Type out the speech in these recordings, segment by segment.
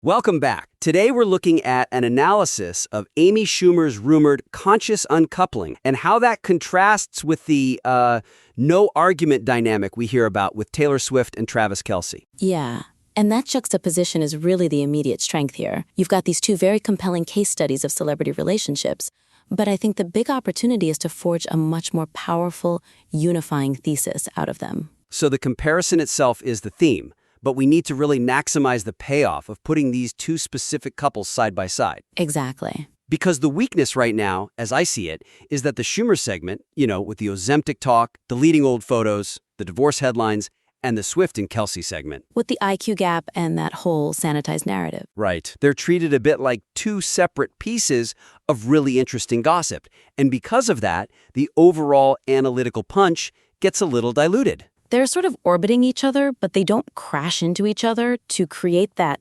Welcome back. Today we're looking at an analysis of Amy Schumer's rumored conscious uncoupling and how that contrasts with the no argument dynamic we hear about with Taylor Swift and Travis Kelce. Yeah, and that juxtaposition is really the immediate strength here. You've got these two very compelling case studies of celebrity relationships, but I think the big opportunity is to forge a much more powerful, unifying thesis out of them. So the comparison itself is the theme, but we need to really maximize the payoff of putting these two specific couples side by side. Exactly. Because the weakness right now, as I see it, is that the Schumer segment, with the Ozempic talk, deleting old photos, the divorce headlines, and the Swift and Kelce segment. With the IQ gap and that whole sanitized narrative. Right. They're treated a bit like two separate pieces of really interesting gossip. And because of that, the overall analytical punch gets a little diluted. They're sort of orbiting each other, but they don't crash into each other to create that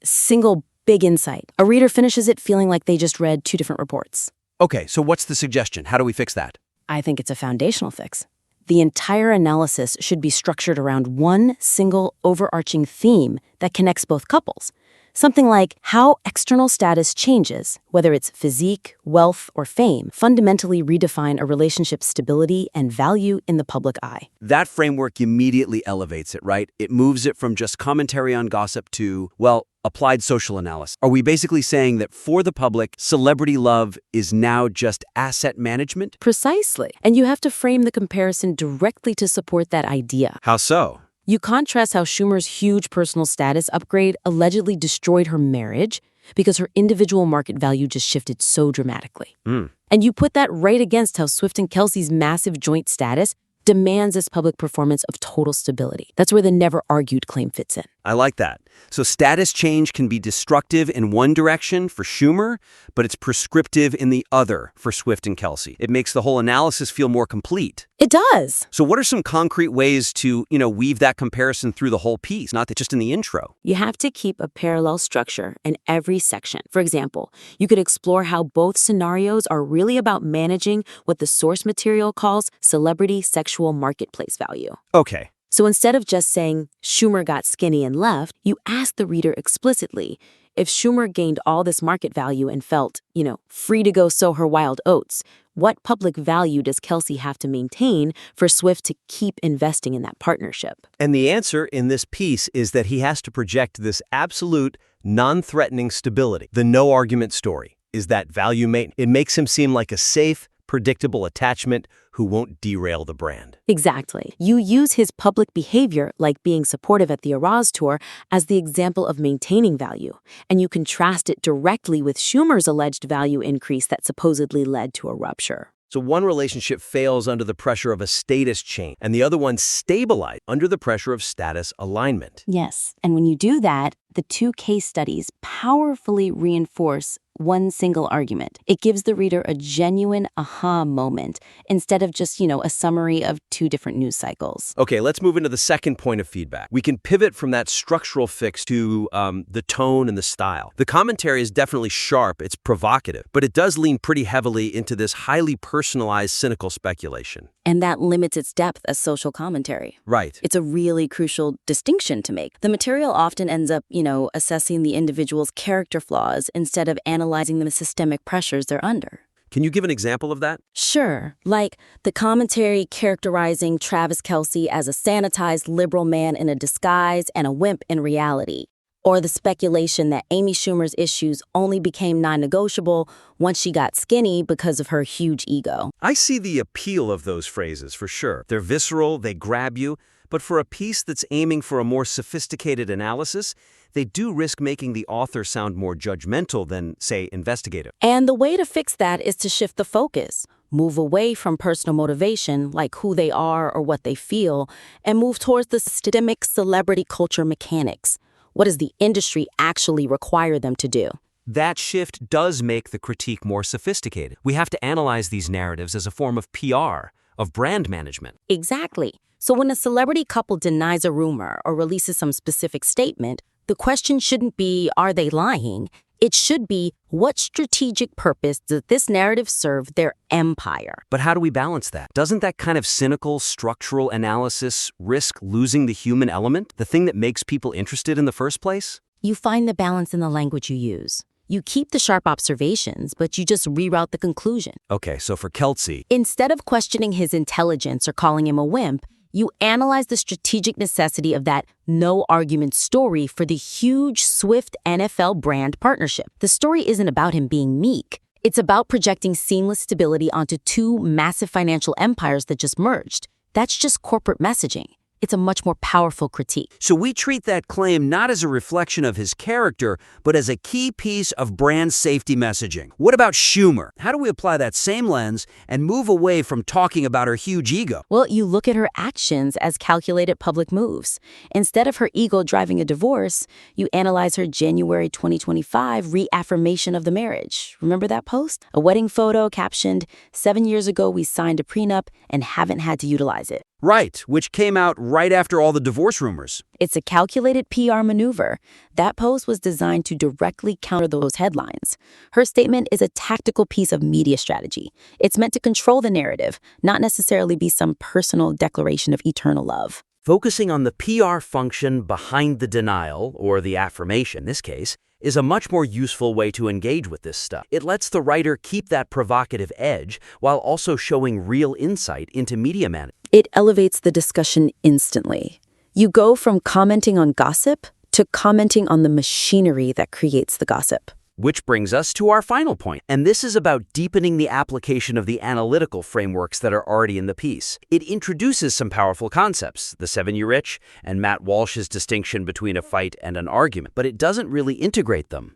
single big insight. A reader finishes it feeling like they just read two different reports. Okay, so what's the suggestion? How do we fix that? I think it's a foundational fix. The entire analysis should be structured around one single overarching theme that connects both couples. Something like how external status changes, whether it's physique, wealth, or fame, fundamentally redefine a relationship's stability and value in the public eye. That framework immediately elevates it, right? It moves it from just commentary on gossip to, well, applied social analysis. Are we basically saying that for the public, celebrity love is now just asset management? Precisely. And you have to frame the comparison directly to support that idea. How so? You contrast how Schumer's huge personal status upgrade allegedly destroyed her marriage because her individual market value just shifted so dramatically. And you put that right against how Swift and Kelce's massive joint status demands this public performance of total stability. That's where the never-argued claim fits in. I like that. So status change can be destructive in one direction for Schumer, but it's prescriptive in the other for Swift and Kelce. It makes the whole analysis feel more complete. It does. So what are some concrete ways to, weave that comparison through the whole piece, not just in the intro? You have to keep a parallel structure in every section. For example, you could explore how both scenarios are really about managing what the source material calls celebrity sexual marketplace value. Okay. So instead of just saying, Schumer got skinny and left, you ask the reader explicitly, if Schumer gained all this market value and felt, free to go sow her wild oats, what public value does Kelce have to maintain for Swift to keep investing in that partnership? And the answer in this piece is that he has to project this absolute, non-threatening stability. The no-argument story is that value mate. It makes him seem like a safe, predictable attachment who won't derail the brand. Exactly. You use his public behavior, like being supportive at the Eras tour, as the example of maintaining value, and you contrast it directly with Schumer's alleged value increase that supposedly led to a rupture. So one relationship fails under the pressure of a status change, and the other one stabilizes under the pressure of status alignment. Yes, and when you do that, the two case studies powerfully reinforce one single argument. It gives the reader a genuine aha moment instead of just, a summary of two different news cycles. Okay, let's move into the second point of feedback. We can pivot from that structural fix to the tone and the style. The commentary is definitely sharp, it's provocative, but it does lean pretty heavily into this highly personalized, cynical speculation. And that limits its depth as social commentary. Right. It's a really crucial distinction to make. The material often ends up, assessing the individual's character flaws instead of analyzing the systemic pressures they're under. Can you give an example of that? Sure, like the commentary characterizing Travis Kelce as a sanitized liberal man in a disguise and a wimp in reality. Or the speculation that Amy Schumer's issues only became non-negotiable once she got skinny because of her huge ego. I see the appeal of those phrases for sure. They're visceral, they grab you, but for a piece that's aiming for a more sophisticated analysis, they do risk making the author sound more judgmental than, say, investigative. And the way to fix that is to shift the focus. Move away from personal motivation, like who they are or what they feel, and move towards the systemic celebrity culture mechanics. What does the industry actually require them to do? That shift does make the critique more sophisticated. We have to analyze these narratives as a form of PR, of brand management. Exactly. So when a celebrity couple denies a rumor or releases some specific statement, the question shouldn't be, are they lying? It should be, what strategic purpose does this narrative serve their empire? But how do we balance that? Doesn't that kind of cynical, structural analysis risk losing the human element, the thing that makes people interested in the first place? You find the balance in the language you use. You keep the sharp observations, but you just reroute the conclusion. Okay, so for Kelce, Instead of questioning his intelligence or calling him a wimp, you analyze the strategic necessity of that no-argument story for the huge Swift NFL brand partnership. The story isn't about him being meek. It's about projecting seamless stability onto two massive financial empires that just merged. That's just corporate messaging. It's a much more powerful critique. So we treat that claim not as a reflection of his character, but as a key piece of brand safety messaging. What about Schumer? How do we apply that same lens and move away from talking about her huge ego? Well, you look at her actions as calculated public moves. Instead of her ego driving a divorce, you analyze her January 2025 reaffirmation of the marriage. Remember that post? A wedding photo captioned, "7 years ago we signed a prenup and haven't had to utilize it." Right, which came out right after all the divorce rumors. It's a calculated PR maneuver. That post was designed to directly counter those headlines. Her statement is a tactical piece of media strategy. It's meant to control the narrative, not necessarily be some personal declaration of eternal love. Focusing on the PR function behind the denial, or the affirmation in this case, is a much more useful way to engage with this stuff. It lets the writer keep that provocative edge while also showing real insight into media management. It elevates the discussion instantly. You go from commenting on gossip to commenting on the machinery that creates the gossip. Which brings us to our final point, and this is about deepening the application of the analytical frameworks that are already in the piece. It introduces some powerful concepts, the 7-year itch and Matt Walsh's distinction between a fight and an argument, but it doesn't really integrate them.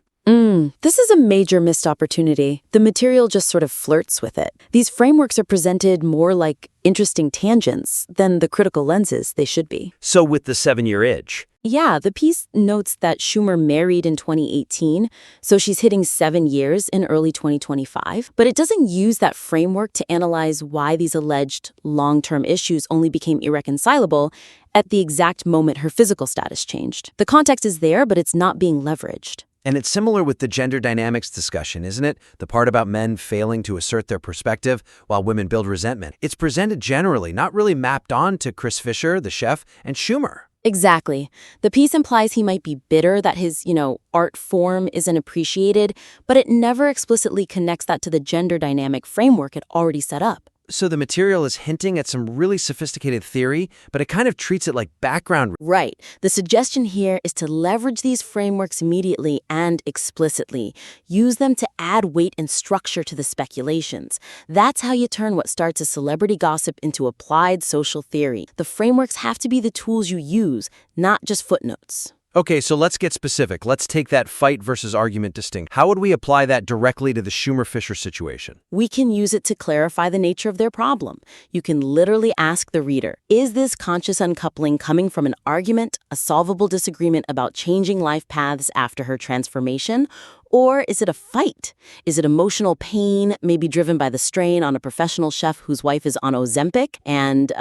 This is a major missed opportunity. The material just sort of flirts with it. These frameworks are presented more like interesting tangents than the critical lenses they should be. So with the 7-year itch, Yeah, the piece notes that Schumer married in 2018, so she's hitting 7 years in early 2025. But it doesn't use that framework to analyze why these alleged long-term issues only became irreconcilable at the exact moment her physical status changed. The context is there, but it's not being leveraged. and it's similar with the gender dynamics discussion, isn't it? The part about men failing to assert their perspective while women build resentment. It's presented generally, not really mapped on to Chris Fischer, the chef, and Schumer. Exactly. The piece implies he might be bitter that his, art form isn't appreciated, but it never explicitly connects that to the gender dynamic framework it already set up. So the material is hinting at some really sophisticated theory, but it kind of treats it like background. Right. The suggestion here is to leverage these frameworks immediately and explicitly. Use them to add weight and structure to the speculations. That's how you turn what starts as celebrity gossip into applied social theory. The frameworks have to be the tools you use, not just footnotes. Okay, so let's get specific. Let's take that fight versus argument distinct. How would we apply that directly to the Schumer-Fischer situation? We can use it to clarify the nature of their problem. You can literally ask the reader, is this conscious uncoupling coming from an argument, a solvable disagreement about changing life paths after her transformation? Or is it a fight? Is it emotional pain, maybe driven by the strain on a professional chef whose wife is on Ozempic and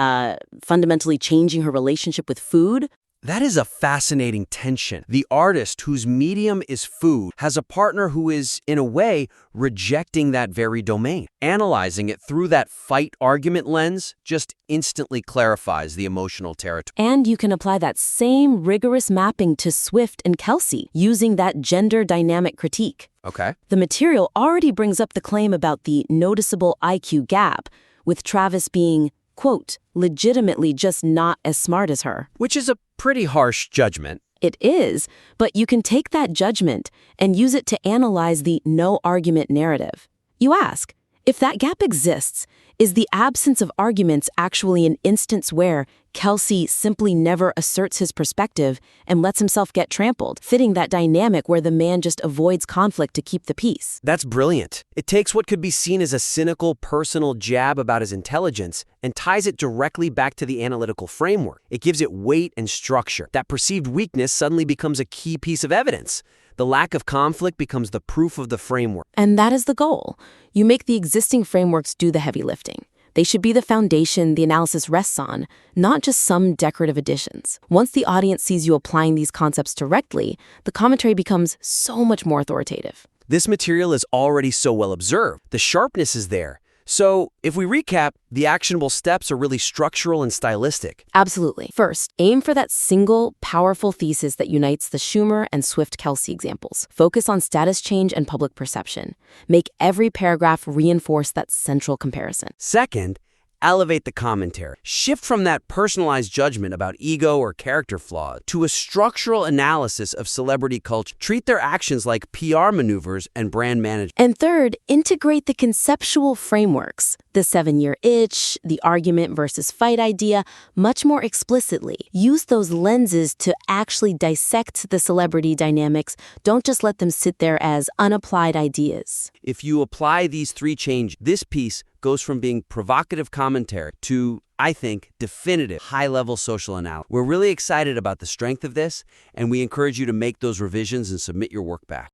fundamentally changing her relationship with food? That is a fascinating tension. The artist whose medium is food has a partner who is, in a way, rejecting that very domain. Analyzing it through that fight-argument lens just instantly clarifies the emotional territory. And you can apply that same rigorous mapping to Swift and Kelce using that gender dynamic critique. Okay. The material already brings up the claim about the noticeable IQ gap, with Travis being, quote, legitimately just not as smart as her. Which is a pretty harsh judgment. It is, but you can take that judgment and use it to analyze the no-argument narrative. You ask, if that gap exists, is the absence of arguments actually an instance where Kelce simply never asserts his perspective and lets himself get trampled, fitting that dynamic where the man just avoids conflict to keep the peace? That's brilliant. It takes what could be seen as a cynical, personal jab about his intelligence and ties it directly back to the analytical framework. It gives it weight and structure. That perceived weakness suddenly becomes a key piece of evidence. The lack of conflict becomes the proof of the framework. And that is the goal. You make the existing frameworks do the heavy lifting. They should be the foundation the analysis rests on, not just some decorative additions. Once the audience sees you applying these concepts directly, the commentary becomes so much more authoritative. This material is already so well observed. The sharpness is there. So, if we recap, the actionable steps are really structural and stylistic. Absolutely. First, aim for that single, powerful thesis that unites the Schumer and Swift-Kelce examples. Focus on status change and public perception. Make every paragraph reinforce that central comparison. Second, elevate the commentary. Shift from that personalized judgment about ego or character flaws to a structural analysis of celebrity culture. Treat their actions like PR maneuvers and brand management. And third, integrate the conceptual frameworks, the 7-year itch, the argument versus fight idea, much more explicitly. Use those lenses to actually dissect the celebrity dynamics. Don't just let them sit there as unapplied ideas. If you apply these 3 changes, this piece goes from being provocative commentary to, I think, definitive high-level social analysis. We're really excited about the strength of this, and we encourage you to make those revisions and submit your work back.